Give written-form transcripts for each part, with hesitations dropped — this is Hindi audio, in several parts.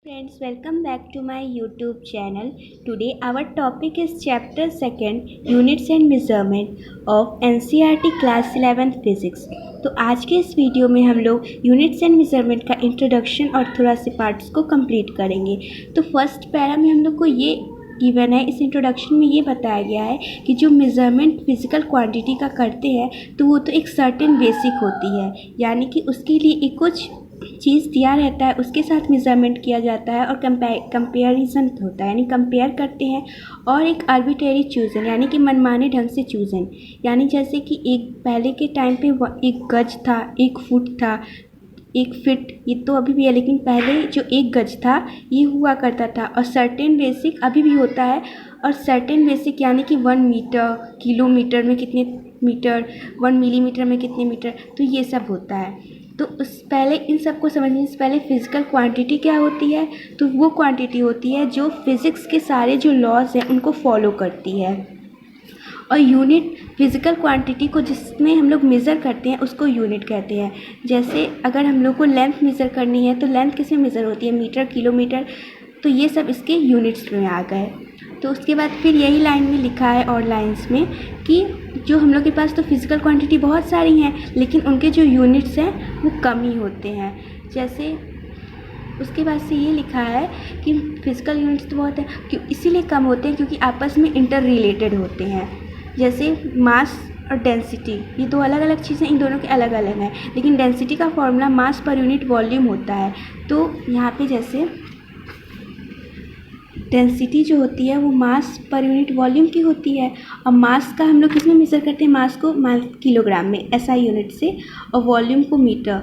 Friends, welcome back to my YouTube channel. Today our topic is chapter 2 Units and Measurement of NCERT Class 11th Physics. तो आज के इस वीडियो में हम लोग यूनिट्स एंड मेजरमेंट का इंट्रोडक्शन और थोड़ा से पार्ट्स को कंप्लीट करेंगे। तो फर्स्ट पैरा में हम लोग को ये गिवन है, इस इंट्रोडक्शन में ये बताया गया है कि जो मेज़रमेंट फिजिकल क्वांटिटी का करते हैं तो वो तो एक सर्टेन बेसिक होती है, यानी कि उसके लिए एक कुछ चीज़ दिया रहता है, उसके साथ मेज़रमेंट किया जाता है और कंपेरिजन होता है, यानी कंपेयर करते हैं। और एक आर्बिट्रेरी चूज़न यानी कि मनमाने ढंग से चूज़न, यानी जैसे कि एक पहले के टाइम पे एक गज था, एक फुट था, एक फिट, ये तो अभी भी है, लेकिन पहले जो एक गज था ये हुआ करता था। और सर्टेन बेसिक अभी भी होता है, और सर्टेन बेसिक यानी कि 1 मीटर, किलोमीटर में कितने मीटर, 1 मिलीमीटर में कितने मीटर, तो ये सब होता है। तो उस पहले इन सब को समझने से पहले फिज़िकल क्वांटिटी क्या होती है, तो वो क्वांटिटी होती है जो फिज़िक्स के सारे जो लॉज हैं उनको फॉलो करती है। और यूनिट फिज़िकल क्वांटिटी को जिसमें हम लोग मेज़र करते हैं उसको यूनिट कहते हैं। जैसे अगर हम लोग को लेंथ मेज़र करनी है तो लेंथ किस में मेज़र होती है, मीटर, किलोमीटर, तो ये सब इसके यूनिट्स में आ गए। तो उसके बाद फिर यही लाइन में लिखा है और लाइंस में कि जो हम लोग के पास तो फिज़िकल क्वांटिटी बहुत सारी हैं, लेकिन उनके जो यूनिट्स हैं वो कम ही होते हैं। जैसे उसके बाद से ये लिखा है कि फिज़िकल यूनिट्स तो बहुत है, क्यों इसीलिए कम होते हैं क्योंकि आपस में इंटर रिलेटेड होते हैं। जैसे मास और डेंसिटी, ये दो अलग अलग चीज़ें, इन दोनों के अलग अलग हैं, लेकिन डेंसिटी का formula mass per unit volume होता है। तो यहाँ पे जैसे डेंसिटी जो होती है वो मास पर यूनिट वॉल्यूम की होती है, और मास का हम लोग किस में मेज़र करते हैं, मास को किलोग्राम में, एसआई यूनिट से, और वॉल्यूम को मीटर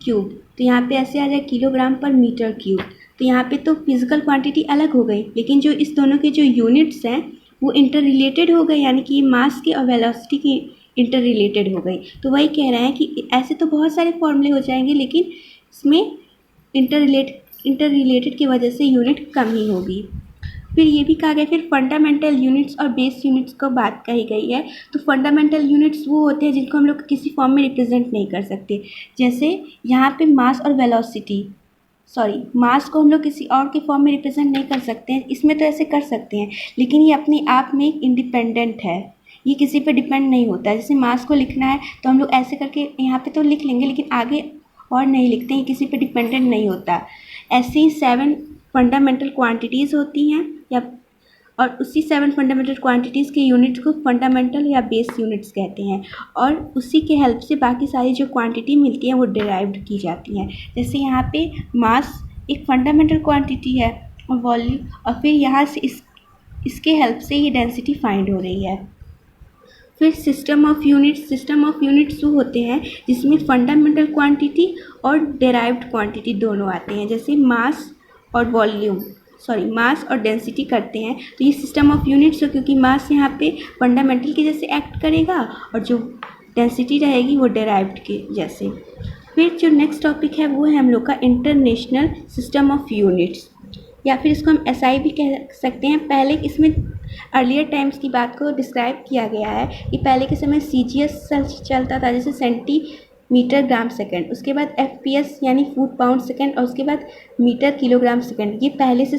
क्यूब। तो यहाँ पे ऐसे आ जाए किलोग्राम पर मीटर क्यूब। तो यहाँ पे तो फिज़िकल क्वांटिटी अलग हो गई, लेकिन जो इस दोनों के जो यूनिट्स हैं वो इंटर रिलेटेड हो गए, यानी कि मास की और वेलोसिटी की इंटर रिलेटेड हो गई। तो वही कह रहे हैं कि ऐसे तो बहुत सारे फॉर्मूले हो जाएंगे, लेकिन इसमें इंटर रिलेटेड की वजह से यूनिट कम ही होगी। फिर ये भी कहा गया, फिर फंडामेंटल यूनिट्स और बेस यूनिट्स को बात कही गई है। तो फंडामेंटल यूनिट्स वो होते हैं जिनको हम लोग किसी फॉर्म में रिप्रेजेंट नहीं कर सकते। जैसे यहाँ पे मास और वेलोसिटी, मास को हम लोग किसी और के फॉर्म में रिप्रेजेंट नहीं कर सकते हैं, इसमें तो ऐसे कर सकते हैं, लेकिन ये अपने आप में एक इंडिपेंडेंट है, ये किसी पे डिपेंड नहीं होता। जैसे मास को लिखना है तो हम लोग ऐसे करके यहाँ पे तो लिख लेंगे, लेकिन आगे और नहीं लिखते हैं, किसी पे डिपेंडेंट नहीं होता। ऐसे ही 7 फंडामेंटल क्वांटिटीज़ होती हैं, या और उसी 7 फंडामेंटल क्वांटिटीज़ के यूनिट्स को फंडामेंटल या बेस यूनिट्स कहते हैं, और उसी के हेल्प से बाकी सारी जो क्वांटिटी मिलती है वो डिराइव्ड की जाती हैं। जैसे यहाँ पे मास एक फंडामेंटल क्वांटिटी है, और वॉल्यूम, और फिर यहाँ से इसके हेल्प से ये डेंसिटी फाइंड हो रही है। फिर सिस्टम ऑफ यूनिट्स वो होते हैं जिसमें फंडामेंटल क्वांटिटी और डेराइव्ड क्वांटिटी दोनों आते हैं। जैसे मास और मास और डेंसिटी करते हैं, तो ये सिस्टम ऑफ यूनिट्स हो, क्योंकि मास यहाँ पे फंडामेंटल के जैसे एक्ट करेगा और जो डेंसिटी रहेगी वो डेराइव्ड के जैसे। फिर जो नेक्स्ट टॉपिक है वो है हम लोग का इंटरनेशनल सिस्टम ऑफ यूनिट्स, या फिर इसको हम एसआई भी कह सकते हैं। पहले इसमें अर्लियर टाइम्स की बात को डिस्क्राइब किया गया है कि पहले के समय सीजीएस चलता था, जैसे सेंटीमीटर ग्राम सेकंड, उसके बाद एफपीएस यानी फुट पाउंड सेकंड, और उसके बाद मीटर किलोग्राम सेकंड, ये पहले से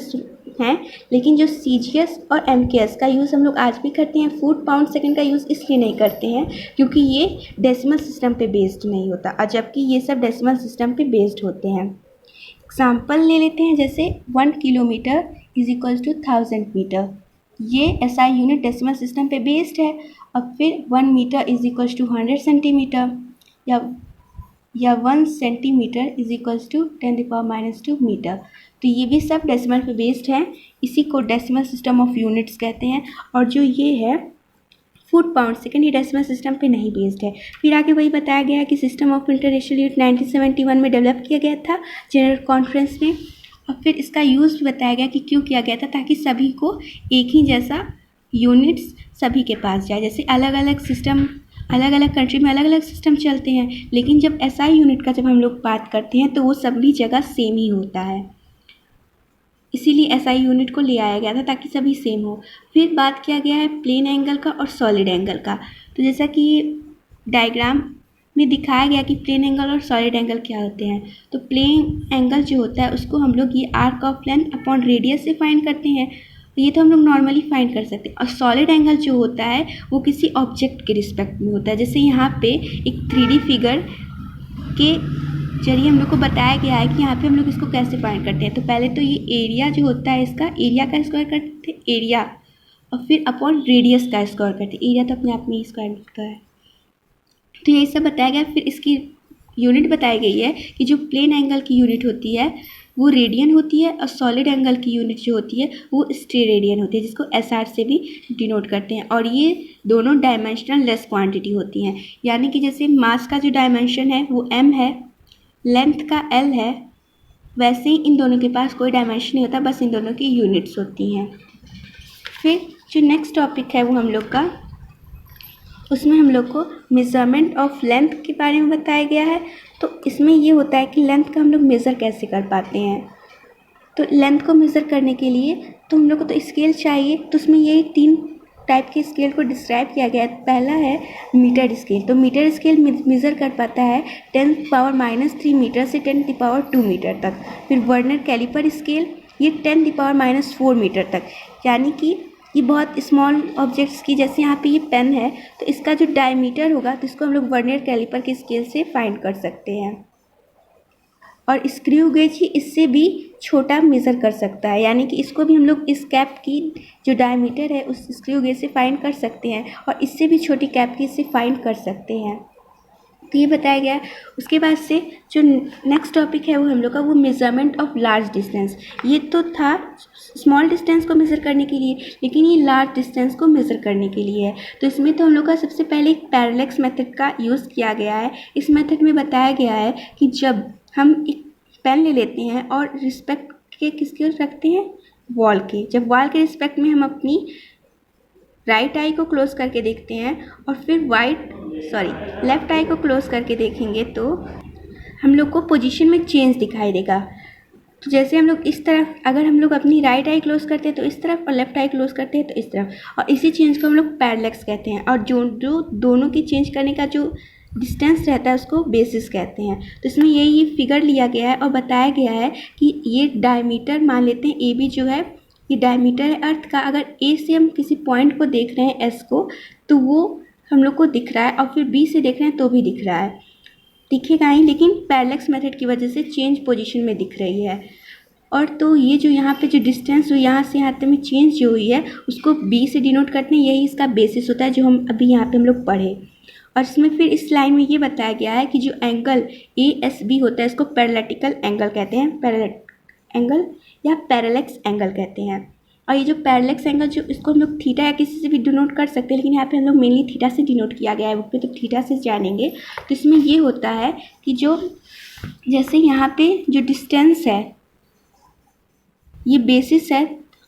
हैं। लेकिन जो सीजीएस और एमकेएस का यूज़ हम लोग आज भी करते हैं, फुट पाउंड सेकंड का यूज़ इसलिए नहीं करते हैं क्योंकि ये डेसिमल सिस्टम पे बेस्ड नहीं होता, और जबकि ये सब डेसिमल सिस्टम पे बेस्ड होते हैं। एग्जाम्पल ले लेते हैं, जैसे 1 kilometre is equals to 1000 metre, ये एसआई यूनिट डेसिमल सिस्टम पे बेस्ड है। अब फिर 1 metre is equals to 100 centimetre, या 1 centimetre is equals to 10⁻⁻² metre. तो ये भी सब डेसिमल पे बेस्ड है, इसी को डेसिमल सिस्टम ऑफ यूनिट्स कहते हैं। और जो ये है फुट पाउंड सेकंड, ये डेसिमल सिस्टम पे नहीं बेस्ड है। फिर आगे वही बताया गया है कि सिस्टम ऑफ इंटरनेशनल यूनिट 1971 में डेवलप किया गया था जनरल कॉन्फ्रेंस में, और फिर इसका यूज़ भी बताया गया कि क्यों किया गया था, ताकि सभी को एक ही जैसा यूनिट्स सभी के पास जाए। जैसे अलग अलग सिस्टम, अलग अलग कंट्री में अलग अलग सिस्टम चलते हैं, लेकिन जब एसआई यूनिट का जब हम लोग बात करते हैं तो वो सभी जगह सेम ही होता है, इसीलिए एसआई यूनिट को ले आया गया था ताकि सभी सेम हो। फिर बात किया गया है प्लेन एंगल का और सॉलिड एंगल का। तो जैसा कि डायग्राम में दिखाया गया कि प्लेन एंगल और सॉलिड एंगल क्या होते हैं। तो प्लेन एंगल जो होता है उसको हम लोग ये arc of length upon radius से फाइंड करते हैं, ये तो हम लोग नॉर्मली फाइंड कर सकते हैं। और सॉलिड एंगल जो होता है वो किसी ऑब्जेक्ट के रिस्पेक्ट में होता है। जैसे यहाँ पे एक 3D फिगर के जरिए हम लोग को बताया गया है कि यहाँ पे हम लोग इसको कैसे फाइंड करते हैं। तो पहले तो ये एरिया जो होता है इसका एरिया का स्क्वायर करते हैं, एरिया, और फिर अपॉन रेडियस का स्क्वायर करते हैं। एरिया तो अपने आप में ही स्क्वायर होता है। तो यही सब बताया गया। फिर इसकी यूनिट बताई गई है कि जो प्लेन एंगल की यूनिट होती है वो रेडियन होती है, और सॉलिड एंगल की यूनिट जो होती है वो स्टेरेडियन होती है, जिसको SR से भी डिनोट करते हैं। और ये दोनों डायमेंशनल लेस क्वांटिटी होती हैं, यानी कि जैसे मास का जो डायमेंशन है वो m है, लेंथ का l है, वैसे ही इन दोनों के पास कोई डायमेंशन नहीं होता, बस इन दोनों की यूनिट्स होती हैं। फिर जो नेक्स्ट टॉपिक है वो हम लोग का, उसमें हम लोग को मेज़रमेंट ऑफ लेंथ के बारे में बताया गया है। तो इसमें ये होता है कि लेंथ का हम लोग मेज़र कैसे कर पाते हैं। तो लेंथ को मेज़र करने के लिए तो हम लोग को तो स्केल चाहिए। तो उसमें यही 3 टाइप के स्केल को डिस्क्राइब किया गया है। पहला है मीटर स्केल। तो मीटर स्केल मेज़र कर पाता है 10⁻³ मीटर से 10⁻² मीटर तक। फिर वर्नर कैलिपर स्केल, ये 10⁻⁴ मीटर तक, यानी कि ये बहुत स्मॉल ऑब्जेक्ट्स की, जैसे यहाँ पे ये पेन है तो इसका जो डायमीटर होगा तो इसको हम लोग वर्नियर कैलिपर के स्केल से फाइंड कर सकते हैं। और स्क्रू गेज ही इससे भी छोटा मेज़र कर सकता है, यानी कि इसको भी हम लोग इस कैप की जो डायमीटर है उस स्क्रू गेज से फाइंड कर सकते हैं, और इससे भी छोटी कैप की इससे फाइंड कर सकते हैं। तो ये बताया गया। उसके बाद से जो नेक्स्ट टॉपिक है वो हम लोग का वो मेज़रमेंट ऑफ लार्ज डिस्टेंस। ये तो था स्मॉल डिस्टेंस को मेज़र करने के लिए, लेकिन ये लार्ज डिस्टेंस को मेज़र करने के लिए है। तो इसमें तो हम लोग का सबसे पहले एक पैरेलैक्स मेथड का यूज़ किया गया है। इस मेथड में बताया गया है कि जब हम एक पेन ले लेते हैं और रिस्पेक्ट के किसके रखते हैं, वॉल के, जब वॉल के रिस्पेक्ट में हम अपनी राइट आई को क्लोज करके देखते हैं और फिर लेफ़्ट आई को क्लोज करके देखेंगे तो हम लोग को पोजीशन में चेंज दिखाई देगा। तो जैसे हम लोग इस तरफ, अगर हम लोग अपनी राइट आई क्लोज करते हैं तो इस तरफ, और लेफ़्ट आई क्लोज करते हैं तो इस तरफ, और इसी चेंज को हम लोग पैरेलैक्स कहते हैं। और जो दोनों की चेंज करने का जो डिस्टेंस रहता है उसको बेसिस कहते हैं। तो इसमें यही फिगर लिया गया है और बताया गया है कि ये डायमीटर मान लेते हैं ए बी जो है ये डायमीटर है अर्थ का। अगर ए से हम किसी पॉइंट को देख रहे हैं एस को, तो वो हम लोग को दिख रहा है, और फिर बी से देख रहे हैं तो भी दिख रहा है, दिखेगा ही, लेकिन पैरेलैक्स मेथड की वजह से चेंज पोजीशन में दिख रही है। और तो ये जो यहाँ पे जो डिस्टेंस जो यहाँ से यहाँ तक में चेंज जो हुई है उसको बी से डिनोट करते हैं, यही इसका बेसिस होता है जो हम अभी यहाँ पे हम लोग पढ़े। और इसमें फिर इस लाइन में ये बताया गया है कि जो एंगल ASB होता है इसको पैरेलैटिकल एंगल कहते हैं, एंगल या पैरेलैक्स एंगल कहते हैं। और ये जो पैरेलैक्स एंगल जो इसको हम लोग थीटा या किसी से भी डिनोट कर सकते हैं, लेकिन यहाँ पे हम लोग मेनली थीटा से डिनोट किया गया है बुक पे, तो थीटा से जानेंगे। तो इसमें ये होता है कि जो जैसे यहाँ पे जो डिस्टेंस है ये बेसिस है,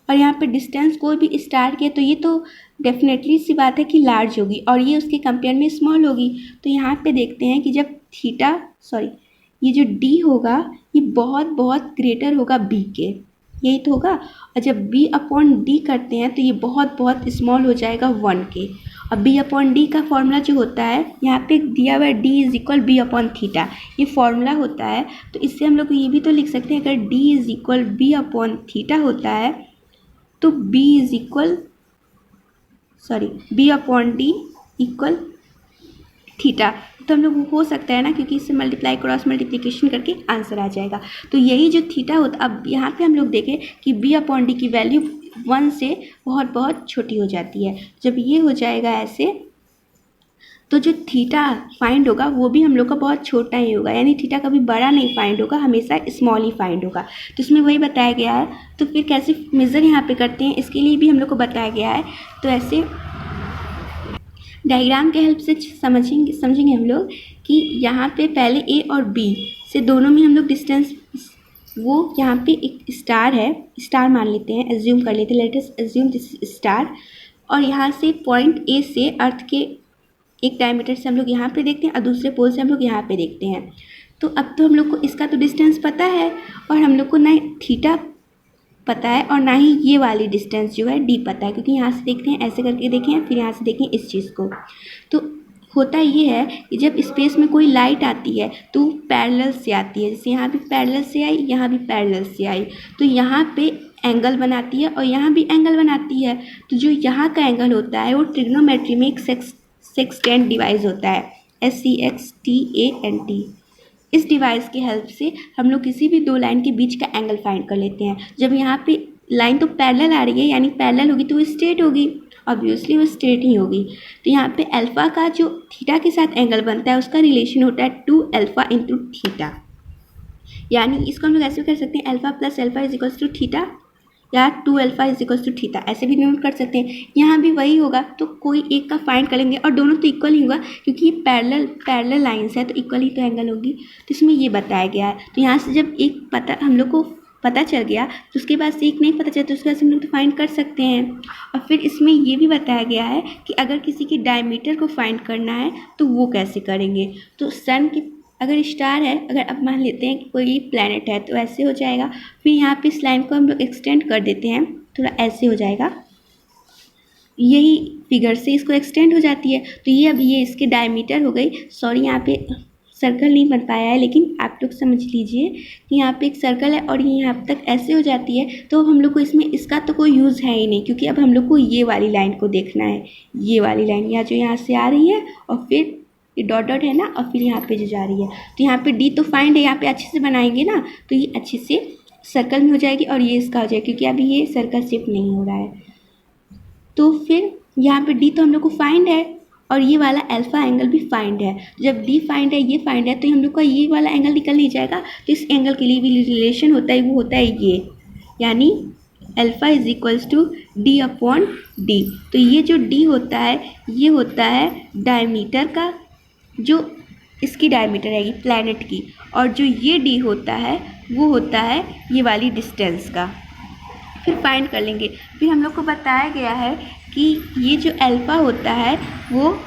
और यहाँ पे डिस्टेंस कोई भी स्टार के, तो ये तो डेफिनेटली सी बात है कि लार्ज होगी और ये उसके कंपेयर में स्मॉल होगी। तो यहाँ पे देखते हैं कि जब ये जो D होगा ये बहुत बहुत ग्रेटर होगा B के, यही तो होगा। और जब B/D करते हैं तो ये बहुत बहुत स्मॉल हो जाएगा 1 के। और B/D का फॉर्मूला जो होता है यहाँ पे दिया हुआ है D = B/θ, ये फॉर्मूला होता है। तो इससे हम लोग ये भी तो लिख सकते हैं, अगर D = B/θ होता है तो B/D = थीटा, तो हम लोग हो सकता है ना, क्योंकि इससे मल्टीप्लाई क्रॉस मल्टीप्लिकेशन करके आंसर आ जाएगा। तो यही जो थीटा होता, अब यहाँ पे हम लोग देखें कि B/D की वैल्यू 1 से बहुत बहुत छोटी हो जाती है। जब ये हो जाएगा ऐसे, तो जो थीटा फाइंड होगा वो भी हम लोग का बहुत छोटा ही होगा, यानी थीटा कभी बड़ा नहीं फाइंड होगा, हमेशा स्मॉल ही फाइंड होगा। तो इसमें वही बताया गया है। तो फिर कैसे मेज़र यहाँ पे करते हैं इसके लिए भी हम लोग को बताया गया है। तो ऐसे डायग्राम के हेल्प से समझेंगे हम लोग कि यहाँ पे पहले A और B से दोनों में हम लोग डिस्टेंस, वो यहाँ पे एक स्टार है, स्टार मान लेते हैं, एज्यूम कर लेते हैं, let us assume this star. और यहाँ से पॉइंट A से अर्थ के एक डायमीटर से हम लोग यहाँ पे देखते हैं और दूसरे पोल से हम लोग यहाँ पे देखते हैं। तो अब तो हम लोग को इसका तो डिस्टेंस पता है, और हम लोग को ना थीटा पता है और ना ही ये वाली डिस्टेंस जो है D पता है, क्योंकि यहाँ से देखते हैं ऐसे करके देखें, फिर यहाँ से देखें इस चीज़ को। तो होता ये है कि जब स्पेस में कोई लाइट आती है तो पैरेलल से आती है, जैसे यहाँ भी पैरेलल से आई, यहाँ भी पैरेलल से आई, तो यहाँ पे एंगल बनाती है और यहाँ भी एंगल बनाती है। तो जो यहाँ का एंगल होता है वो ट्रिग्नोमेट्री में एक सेक्सटेंट डिवाइस होता है, SEXTANT। इस डिवाइस की हेल्प से हम लोग किसी भी दो लाइन के बीच का एंगल फाइंड कर लेते हैं। जब यहाँ पे लाइन तो पैरेलल आ रही है, यानी पैरेलल होगी तो वो स्ट्रेट होगी, ऑब्वियसली वो स्ट्रेट ही होगी। तो यहाँ पे अल्फ़ा का जो थीटा के साथ एंगल बनता है उसका रिलेशन होता है 2α इंटू थीटा, यानी इसको हम लोग ऐसे भी कर सकते हैं alpha plus alpha is equals to theta, या 2α इज इक्वल्स टू थीटा, ऐसे भी नोट कर सकते हैं। यहाँ भी वही होगा, तो कोई एक का फाइंड कर लेंगे और दोनों तो इक्वल ही होगा क्योंकि ये पैरेलल लाइन्स है तो इक्वल ही तो एंगल होगी। तो इसमें ये बताया गया है। तो यहाँ से जब एक पता हम लोग को पता चल गया तो उसके बाद से एक नहीं पता चला तो उसके बाद से हम लोग तो फाइंड कर सकते हैं। और फिर इसमें ये भी बताया गया है कि अगर किसी की डायमीटर को फाइंड करना है तो वो कैसे करेंगे। तो सन की अगर स्टार है, अगर अब मान लेते हैं कि कोई प्लैनेट है तो ऐसे हो जाएगा। फिर यहाँ पे इस लाइन को हम लोग एक्सटेंड कर देते हैं, थोड़ा ऐसे हो जाएगा, यही फिगर से इसको एक्सटेंड हो जाती है। तो ये अब ये इसके डायमीटर हो गई। सॉरी यहाँ पे सर्कल नहीं बन पाया है, लेकिन आप लोग समझ लीजिए कि यहाँ पे एक सर्कल है और ये यहाँ तक ऐसे हो जाती है। तो हम लोग को इसमें इसका तो कोई यूज़ है ही नहीं, क्योंकि अब हम लोग को ये वाली लाइन को देखना है, ये वाली लाइन या जो यहाँ से आ रही है और फिर ये डॉट डॉट है ना, और फिर यहाँ पे जो जा रही है। तो यहाँ पे डी तो फाइंड है, यहाँ पे अच्छे से बनाएंगे ना तो ये अच्छे से सर्कल में हो जाएगी और ये इसका हो जाएगा, क्योंकि अभी ये सर्कल शेप नहीं हो रहा है। तो फिर यहाँ पे डी तो हम लोग को फाइंड है और ये वाला अल्फ़ा एंगल भी फाइंड है। जब डी फाइंड है, ये फाइंड है, तो हम लोग का ये वाला एंगल निकल नहीं जाएगा। तो इस एंगल के लिए भी रिलेशन होता है, वो होता है ये, यानी alpha is equals to D upon D. तो ये जो डी होता है ये होता है डायमीटर का, जो इसकी डायमीटर रहेगी प्लैनेट की, और जो ये डी होता है वो होता है ये वाली डिस्टेंस का। फिर फाइंड कर लेंगे। फिर हम लोग को बताया गया है कि ये जो अल्फ़ा होता है वो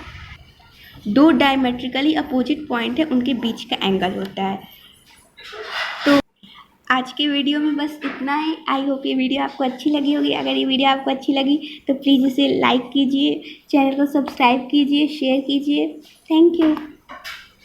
दो डायमेट्रिकली अपोजिट पॉइंट है, उनके बीच का एंगल होता है। तो आज के वीडियो में बस इतना ही। आई होप ये वीडियो आपको अच्छी लगी होगी। अगर ये वीडियो आपको अच्छी लगी तो प्लीज़ इसे लाइक कीजिए, चैनल को सब्सक्राइब कीजिए, शेयर कीजिए। Thank you.